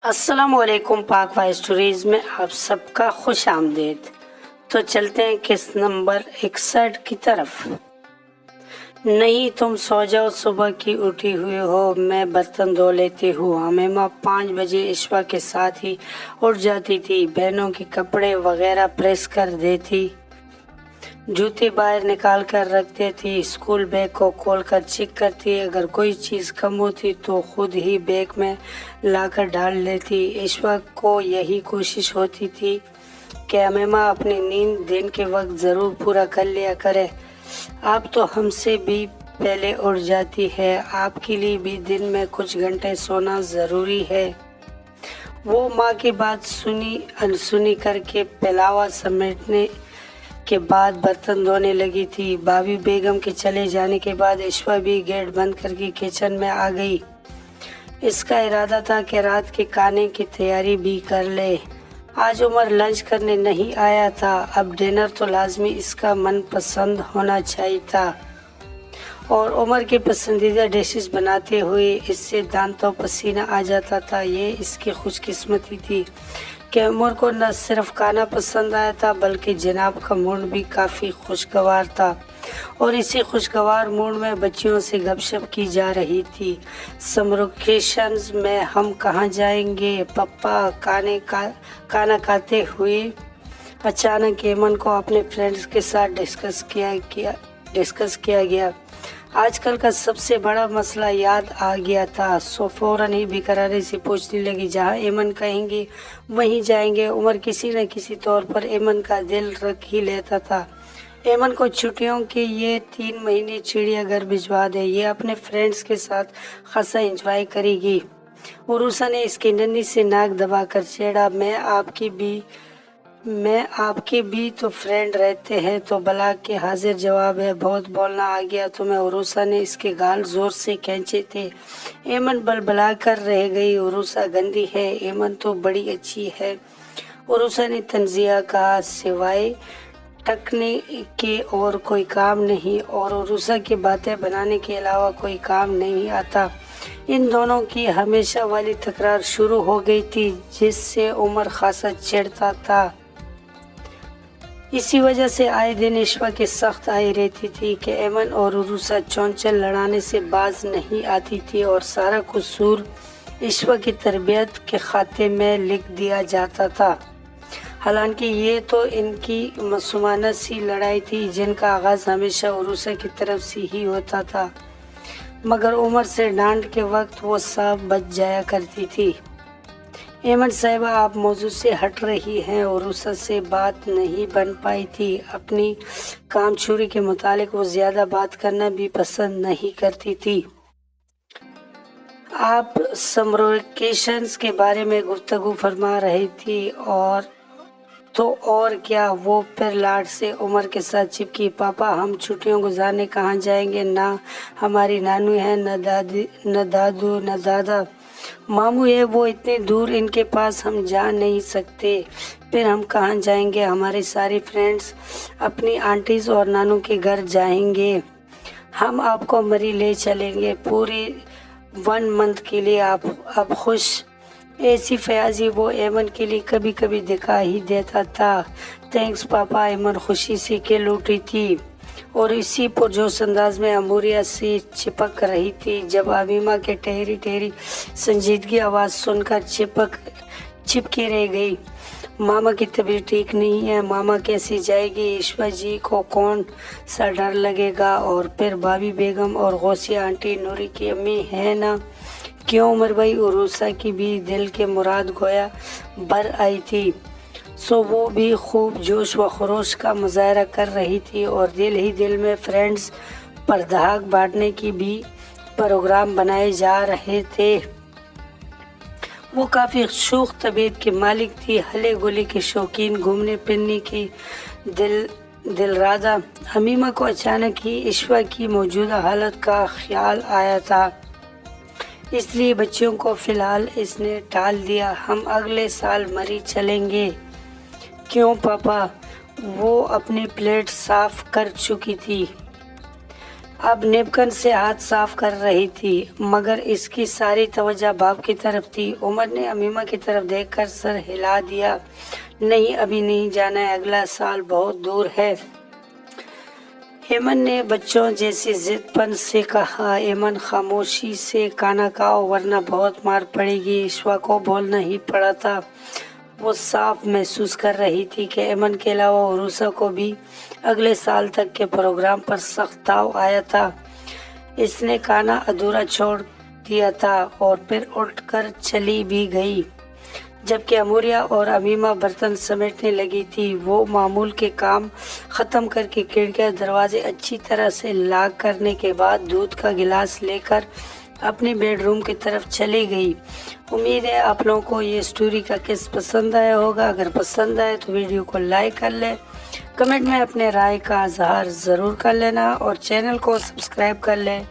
अस्सलाम वालेकुम। पाक वाइज स्टोरीज में आप सबका खुश आमदीद। तो चलते हैं किस्त नंबर 61 की तरफ। नहीं, तुम सो जाओ, सुबह की उठी हुई हो, मैं बर्तन धो लेती हूँ। हमेमा 5 बजे इशवा के साथ ही उठ जाती थी। बहनों के कपड़े वगैरह प्रेस कर देती, जूते बाहर निकाल कर रख देती, स्कूल बैग को खोल कर चेक करती, अगर कोई चीज़ कम होती तो खुद ही बैग में लाकर डाल लेती। ईश्वर को यही कोशिश होती थी कि अम्मा अपनी नींद दिन के वक्त ज़रूर पूरा कर लिया करे। आप तो हमसे भी पहले उठ जाती है, आपके लिए भी दिन में कुछ घंटे सोना ज़रूरी है। वो माँ की बात सुनी अनसुनी करके पहलावा समेटने के बाद बर्तन धोने लगी थी। भाभी बेगम के चले जाने के बाद ईश्वा भी गेट बंद करके किचन में आ गई। इसका इरादा था कि रात के खाने की तैयारी भी कर ले। आज उमर लंच करने नहीं आया था, अब डिनर तो लाजमी इसका मनपसंद होना चाहिए था और उमर की पसंदीदा डिशेस बनाते हुए इससे दांतों पसीना आ जाता था। ये इसकी खुशकिस्मती थी कि उमर को न सिर्फ खाना पसंद आया था बल्कि जनाब का मूड भी काफ़ी खुशगवार था और इसी खुशगवार मूड में बच्चियों से गपशप की जा रही थी। समर वेकेशंस में हम कहाँ जाएंगे पप्पा, खाना खाते हुए अचानक एमन को अपने फ्रेंड्स के साथ डिस्कस किया गया। आजकल का सबसे बड़ा मसला याद आ गया था। सो फौरन ही बेकरारी से पूछने लगी, जहाँ एमन कहेंगे वहीं जाएंगे। उमर किसी न किसी तौर पर एमन का दिल रख ही लेता था। एमन को छुट्टियों के ये 3 महीने चिड़ियाघर भिजवा दे, ये अपने फ्रेंड्स के साथ खासा एंजॉय करेगी। उरूसा ने इसकी नन्ही से नाक दबाकर छेड़ा, मैं आपके भी तो फ्रेंड रहते हैं। तो बला के हाजिर जवाब है, बहुत बोलना आ गया तुम्हें। उरूसा ने इसके गाल जोर से खींचे थे। एमन बलबला कर रह गई, उरूसा गंदी है, एमन तो बड़ी अच्छी है। उरूसा ने तंजिया कहा, सिवाय टकने के और कोई काम नहीं और उरूसा की बातें बनाने के अलावा कोई काम नहीं आता। इन दोनों की हमेशा वाली तकरार शुरू हो गई थी जिससे उमर खासा चिढ़ता था। इसी वजह से आए दिन ईश्वा की सख्त आई रहती थी कि एमन और उरूसा चौंचल लड़ाने से बाज नहीं आती थी और सारा कसूर ईश्वा की तरबियत के खाते में लिख दिया जाता था। हालांकि ये तो इनकी मासूमाना सी लड़ाई थी जिनका आगाज हमेशा उरूसा की तरफ से ही होता था, मगर उमर से डांट के वक्त वो साफ बच जाया करती थी। एमन साहिबा, आप मौजू से हट रही हैं। उरूसा से बात नहीं बन पाई थी। अपनी काम छुरी के मुतालिक वो ज्यादा बात करना भी पसंद नहीं करती थी। आप समर वेकेशंस के बारे में गुफ्तगू फरमा रही थी और क्या। वो फिर लाड से उमर के साथ चिपकी। पापा, हम छुट्टियों गुजारने कहाँ जाएंगे? ना हमारी नानू है, न दादू, न दादा, मामू है, वो इतने दूर, इनके पास हम जा नहीं सकते। फिर हम कहाँ जाएंगे? हमारे सारे फ्रेंड्स अपनी आंटीज और नानू के घर जाएंगे। हम आपको मरी ले चलेंगे पूरी 1 मंथ के लिए। आप अब खुश? ऐसी फयाजी वो एमन के लिए कभी कभी दिखा ही देता था। थैंक्स पापा, एमन खुशी से खेल उठी थी और इसी पुरजोश अंदाज में अमूरिया से चिपक रही थी जब अमीमा के ठहरी संजीदगी आवाज़ सुनकर चिपके रह गई। मामा की तबीयत ठीक नहीं है। मामा कैसी जाएगी? ईश्वर जी को कौन सा डर लगेगा? और फिर भाभी बेगम और गौसिया आंटी नूरी की अम्मी है ना? क्यों उमर भाई? उरूसा की भी दिल के मुराद गोया बर आई थी। सो वो भी खूब जोश व खरोश का मुजाहरा कर रही थी और दिल ही दिल में फ्रेंड्स पर धाक बांटने की भी प्रोग्राम बनाए जा रहे थे। वो काफ़ी शूख तबीयत की मालिक थी, हले गुले की शौकीन, घूमने फिरने की दिलरादा। हमीमा को अचानक ही ईश्वा की मौजूदा हालत का ख्याल आया था, इसलिए बच्चियों को फिलहाल इसने टाल दिया। हम अगले साल मरी चलेंगे। क्यों पापा? वो अपनी प्लेट साफ कर चुकी थी। اب نیپکن سے ہاتھ صاف کر رہی تھی مگر اس کی ساری توجہ باپ کی طرف تھی۔ عمر نے امیمہ کی طرف دیکھ کر سر ہلا دیا۔ نہیں، ابھی نہیں جانا ہے، اگلا سال بہت دور ہے۔ ایمن نے بچوں جیسی ضد پن سے کہا۔ ایمن خاموشی سے کھانا کھاؤ ورنہ بہت مار پڑے گی۔ اشوا کو بولنا ہی پڑا تھا۔ وہ صاف محسوس کر رہی تھی کہ ایمن کے علاوہ عروسہ کو بھی اگلے سال تک کے پروگرام پر سخت تاؤ آیا تھا۔ اس نے کھانا ادھورا چھوڑ دیا تھا اور پھر اٹھ کر چلی بھی گئی۔ جبکہ اموریہ اور امیمہ برتن سمیٹنے لگی تھی، وہ معمول کے کام ختم کر کے کھڑکیاں دروازے اچھی طرح سے لاک کرنے کے بعد دودھ کا گلاس لے کر اپنی بیڈ روم کی طرف چلی گئی۔ امید ہے آپ لوگوں کو یہ سٹوری کا قصہ پسند آیا ہوگا۔ اگر پسند آئے تو ویڈیو کو لائک کر لیں، کمنٹ میں اپنے رائے کا اظہار ضرور کر لینا اور چینل کو سبسکرائب کر لیں،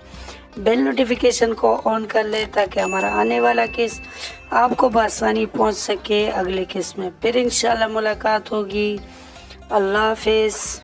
بیل نوٹیفیکیشن کو آن کر لیں تاکہ ہمارا آنے والا قصہ آپ کو بآسانی پہنچ سکے۔ اگلے قصے میں پھر انشاءاللہ ملاقات ہوگی۔ اللہ حافظ۔